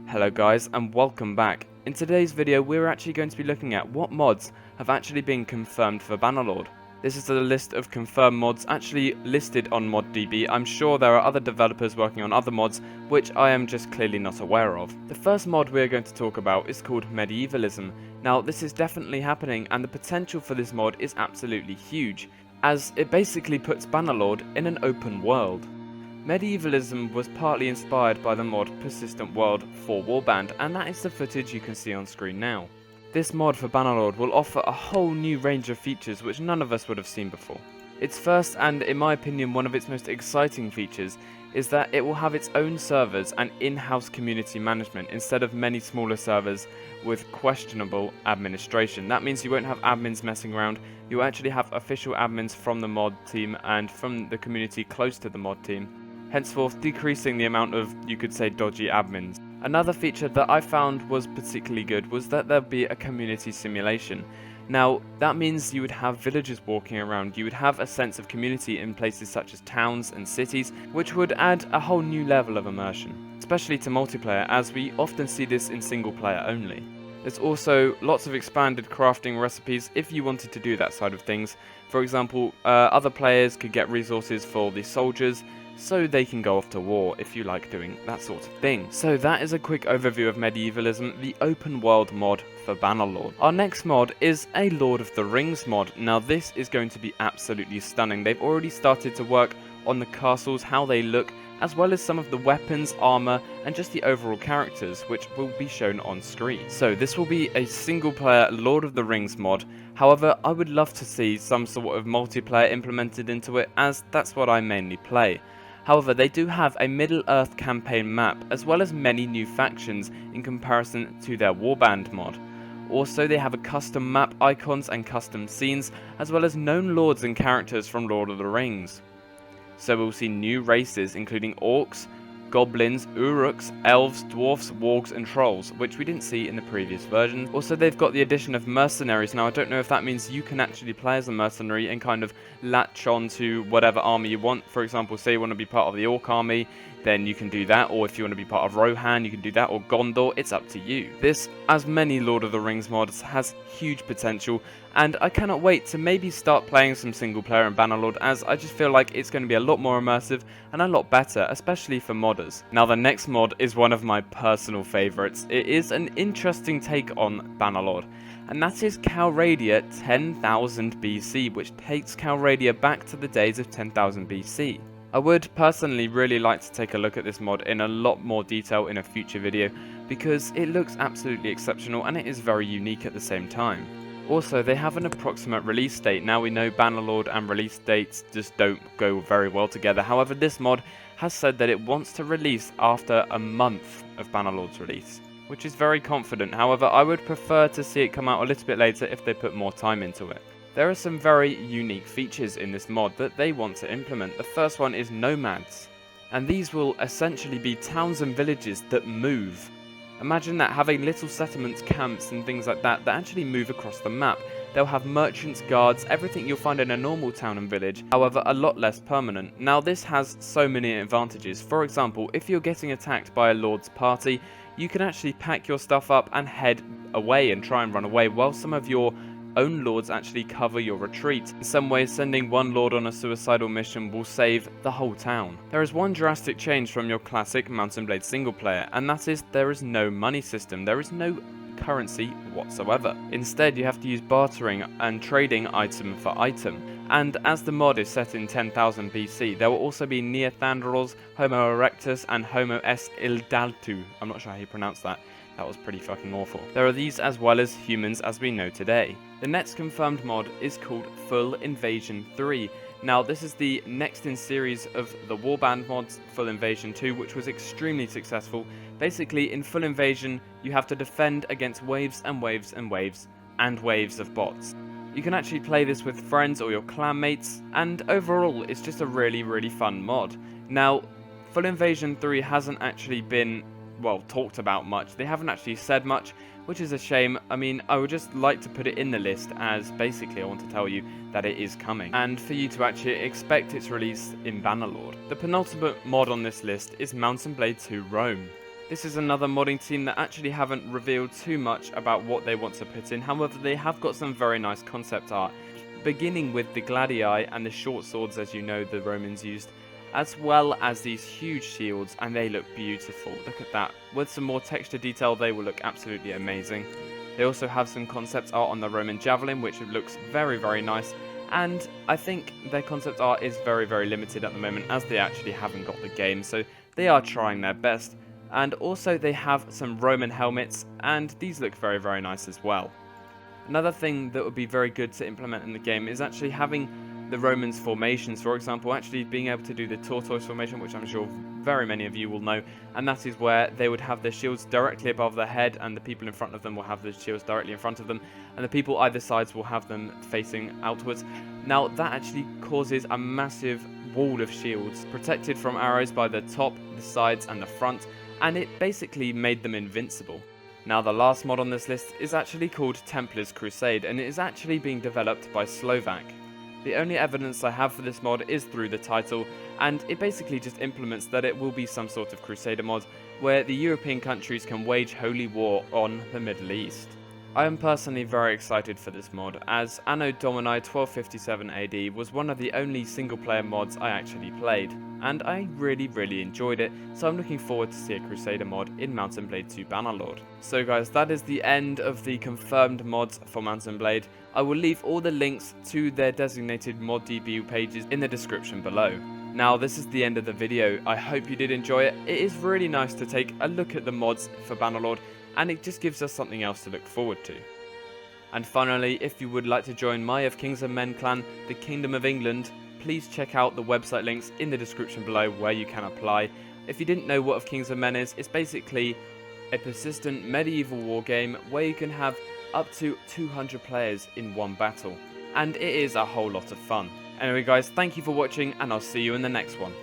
Hello guys and welcome back. In today's video we're actually going to be looking at what mods have actually been confirmed for Bannerlord. This is a list of confirmed mods actually listed on ModDB. I'm sure there are other developers working on other mods which I am just clearly not aware of. The first mod we're going to talk about is called Medievalism. Now this is definitely happening and the potential for this mod is absolutely huge, as it basically puts Bannerlord in an open world. Medievalism was partly inspired by the mod Persistent World for Warband, and that is the footage you can see on screen now. This mod for Bannerlord will offer a whole new range of features which none of us would have seen before. Its first and, in my opinion, one of its most exciting features is that it will have its own servers and in-house community management instead of many smaller servers with questionable administration. That means you won't have admins messing around, you'll actually have official admins from the mod team and from the community close to the mod team, henceforth decreasing the amount of, you could say, dodgy admins. Another feature that I found was particularly good was that there'd be a community simulation. Now, that means you would have villagers walking around, you would have a sense of community in places such as towns and cities, which would add a whole new level of immersion, especially to multiplayer, as we often see this in single player only. There's also lots of expanded crafting recipes if you wanted to do that side of things. For example, other players could get resources for the soldiers, so they can go off to war if you like doing that sort of thing. So that is a quick overview of Medievalism, the open world mod for Bannerlord. Our next mod is a Lord of the Rings mod. Now this is going to be absolutely stunning. They've already started to work on the castles, how they look, as well as some of the weapons, armor, and just the overall characters, which will be shown on screen. So this will be a single player Lord of the Rings mod. However, I would love to see some sort of multiplayer implemented into it, as that's what I mainly play. However, they do have a Middle-earth campaign map, as well as many new factions in comparison to their Warband mod. Also, they have a custom map icons and custom scenes, as well as known lords and characters from Lord of the Rings. So we'll see new races, including orcs, goblins, uruks, elves, dwarfs, wargs and trolls, which we didn't see in the previous version. Also, they've got the addition of mercenaries. Now I don't know if that means you can actually play as a mercenary and kind of latch on to whatever army you want. For example, say you want to be part of the orc army, then you can do that, or if you want to be part of Rohan, you can do that, or Gondor, it's up to you. This, as many Lord of the Rings mods, has huge potential, and I cannot wait to maybe start playing some single player in Bannerlord, as I just feel like it's going to be a lot more immersive and a lot better, especially for modders. Now the next mod is one of my personal favourites. It is an interesting take on Bannerlord, and that is Calradis 10,000 BC, which takes Calradis back to the days of 10,000 BC. I would personally really like to take a look at this mod in a lot more detail in a future video, because it looks absolutely exceptional and it is very unique at the same time. Also, they have an approximate release date. Now we know Bannerlord and release dates just don't go very well together. However, this mod has said that it wants to release after a month of Bannerlord's release, which is very confident. However, I would prefer to see it come out a little bit later if they put more time into it. There are some very unique features in this mod that they want to implement. The first one is nomads, and these will essentially be towns and villages that move. Imagine that, having little settlements, camps and things like that actually move across the map. They'll have merchants, guards, everything you'll find in a normal town and village, however a lot less permanent. Now this has so many advantages. For example, if you're getting attacked by a lord's party, you can actually pack your stuff up and head away and try and run away, while some of your own lords actually cover your retreat. In some ways, sending one lord on a suicidal mission will save the whole town. There is one drastic change from your classic Mount & Blade single player, and that is there is no money system. There is no currency whatsoever. Instead, you have to use bartering and trading item for item. And as the mod is set in 10,000 BC, there will also be Neanderthals, Homo erectus and Homo es ildaltu. I'm not sure how you pronounce that. That was pretty fucking awful. There are these as well as humans as we know today. The next confirmed mod is called Full Invasion 3. Now this is the next in series of the Warband mods, Full Invasion 2, which was extremely successful. Basically, in Full Invasion, you have to defend against waves and waves and waves and waves of bots. You can actually play this with friends or your clanmates, and overall it's just a really fun mod. Now, Full Invasion 3 hasn't actually been talked about much. They haven't actually said much, which is a shame. I mean, I would just like to put it in the list, as basically I want to tell you that it is coming, and for you to actually expect its release in Bannerlord. The penultimate mod on this list is Mount & Blade 2 Rome. This is another modding team that actually haven't revealed too much about what they want to put in, however they have got some very nice concept art, beginning with the gladii and the short swords, as you know the Romans used, as well as these huge shields, and they look beautiful. Look at that. With some more texture detail they will look absolutely amazing. They also have some concept art on the Roman javelin, which looks very, very nice, and I think their concept art is very, very limited at the moment, as they actually haven't got the game, so they are trying their best. And also they have some Roman helmets, and these look very, very nice as well. Another thing that would be very good to implement in the game is actually having the Romans' formations, for example, actually being able to do the tortoise formation, which I'm sure very many of you will know, and that is where they would have their shields directly above their head, and the people in front of them will have the shields directly in front of them, and the people either sides will have them facing outwards. Now, that actually causes a massive wall of shields, protected from arrows by the top, the sides, and the front, and it basically made them invincible. Now, the last mod on this list is actually called Templars Crusade, and it is actually being developed by Slovak. The only evidence I have for this mod is through the title, and it basically just implements that it will be some sort of Crusader mod, where the European countries can wage holy war on the Middle East. I am personally very excited for this mod, as Anno Domini 1257 AD was one of the only single player mods I actually played, and I really enjoyed it, so I'm looking forward to see a Crusader mod in Mount & Blade 2 Bannerlord. So guys, that is the end of the confirmed mods for Mount & Blade. I will leave all the links to their designated ModDB pages in the description below. Now, this is the end of the video. I hope you did enjoy it. It is really nice to take a look at the mods for Bannerlord, and it just gives us something else to look forward to. And finally, if you would like to join my Of Kings and Men clan, the Kingdom of England, please check out the website links in the description below where you can apply. If you didn't know what Of Kings and Men is, it's basically a persistent medieval war game where you can have up to 200 players in one battle, and it is a whole lot of fun. Anyway guys, thank you for watching, and I'll see you in the next one.